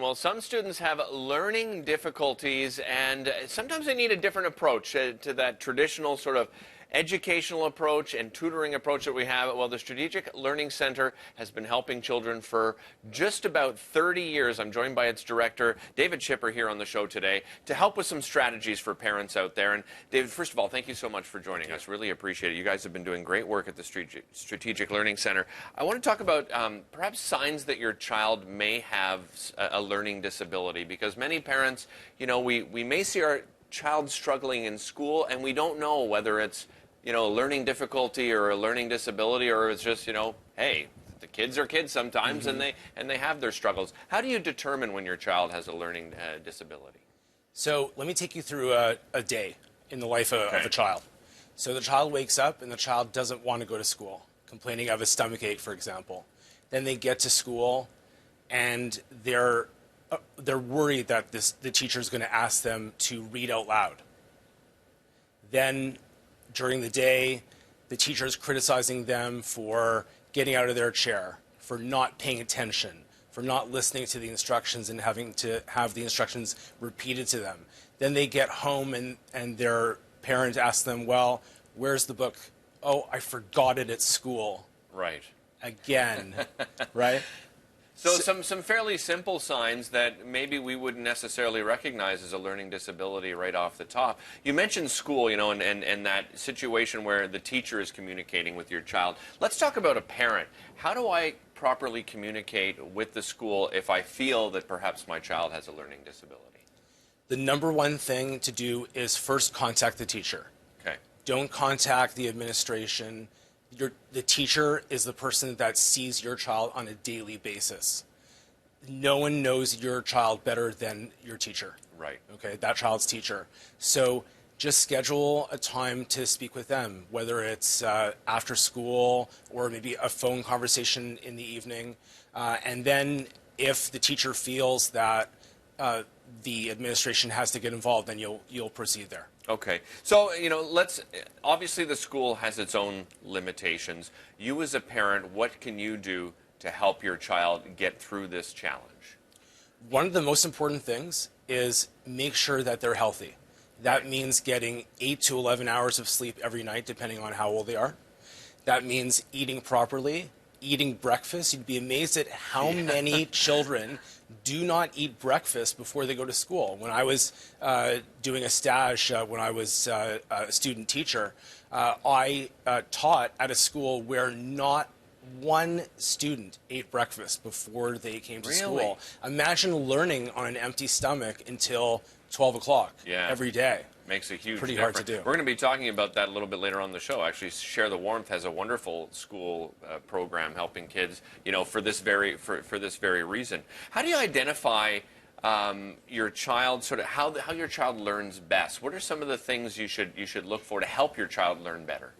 Well, some students have learning difficulties, and sometimes they need a different approach to that traditional sort of educational approach and tutoring approach that we have. Well, the Strategic Learning Center has been helping children for just about 30 years. I'm joined by its director, David Schipper, here on the show today to help with some strategies for parents out there. And David, first of all, thank you so much for joining us. Really appreciate it. You guys have been doing great work at the Strategic Learning Center. I want to talk about perhaps signs that your child may have a learning disability, because many parents, you know, we may see our child struggling in school and we don't know whether it's, you know, a learning difficulty or a learning disability, or it's just, you know, hey, the kids are kids sometimes, and they have their struggles. How do you determine when your child has a learning disability? So let me take you through a day in the life of a child. So the child wakes up and the child doesn't want to go to school, complaining of a stomach ache, for example. Then they get to school and they're worried that the teacher is going to ask them to read out loud. Then during the day, the teacher is criticizing them for getting out of their chair, for not paying attention, for not listening to the instructions and having to have the instructions repeated to them. Then they get home and their parent asks them, well, where's the book? Oh, I forgot it at school. Right. Again, right? So some fairly simple signs that maybe we wouldn't necessarily recognize as a learning disability right off the top. You mentioned school, you know, and that situation where the teacher is communicating with your child. Let's talk about a parent. How do I properly communicate with the school if I feel that perhaps my child has a learning disability? The number one thing to do is first contact the teacher. Okay. Don't contact the administration. The teacher is the person that sees your child on a daily basis. No one knows your child better than your teacher. Right. Okay, that child's teacher. So just schedule a time to speak with them, whether it's after school or maybe a phone conversation in the evening. And then if the teacher feels that the administration has to get involved, then you'll proceed there. Okay. So, you know, obviously the school has its own limitations. You as a parent, what can you do to help your child get through this challenge? One of the most important things is make sure that they're healthy. That means getting 8 to 11 hours of sleep every night, depending on how old they are. That means eating properly, eating breakfast. You'd be amazed at how many children do not eat breakfast before they go to school. When I was doing a stage, when I was a student teacher, I taught at a school where not one student ate breakfast before they came to school. Imagine learning on an empty stomach until 12 o'clock every day. Makes a huge Pretty difference. hard to do. We're going to be talking about that a little bit later on the show. Actually, Share the Warmth has a wonderful school program helping kids, you know, for this very reason. How do you identify your child, sort of how your child learns best? What are some of the things you should look for to help your child learn better?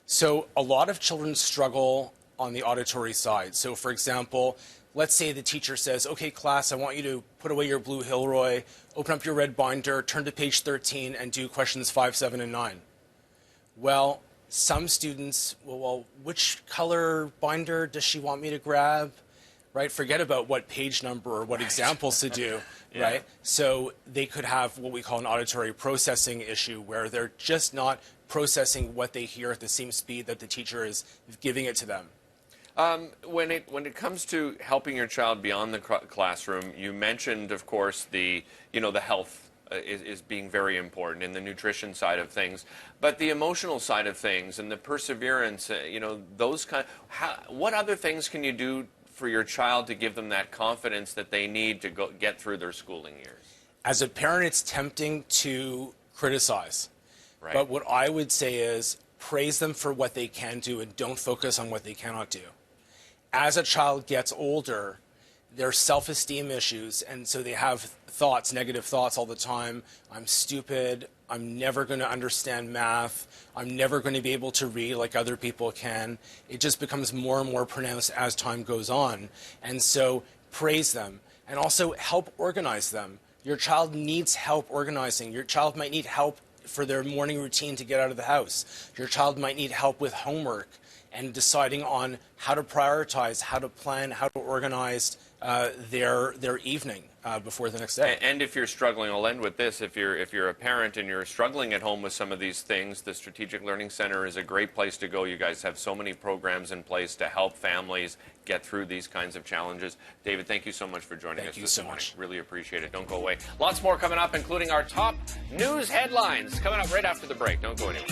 So a lot of children struggle on the auditory side. So for example, let's say the teacher says, okay, class, I want you to put away your blue Hilroy, open up your red binder, turn to page 13, and do questions 5, 7, and 9. Well, some students, well, which color binder does she want me to grab? Right? Forget about what page number or what examples to do, right? So they could have what we call an auditory processing issue, where they're just not processing what they hear at the same speed that the teacher is giving it to them. When it comes to helping your child beyond the classroom, you mentioned, of course, the health is being very important in the nutrition side of things, but the emotional side of things and the perseverance, those what other things can you do for your child to give them that confidence that they need to get through their schooling years? As a parent, it's tempting to criticize, but what I would say is praise them for what they can do and don't focus on what they cannot do. As a child gets older, their self-esteem issues, and so they have thoughts, negative thoughts all the time. I'm stupid. I'm never going to understand math. I'm never going to be able to read like other people can. It just becomes more and more pronounced as time goes on. And so praise them and also help organize them. Your child needs help organizing. Your child might need help for their morning routine to get out of the house. Your child might need help with homework and deciding on how to prioritize, how to plan, how to organize their evening before the next day. And if you're struggling, I'll end with this. If you're a parent and you're struggling at home with some of these things, the Strategic Learning Center is a great place to go. You guys have so many programs in place to help families get through these kinds of challenges. David, thank you so much for joining us this morning. Really appreciate it. Don't go away. Lots more coming up, including our top news headlines coming up right after the break. Don't go anywhere.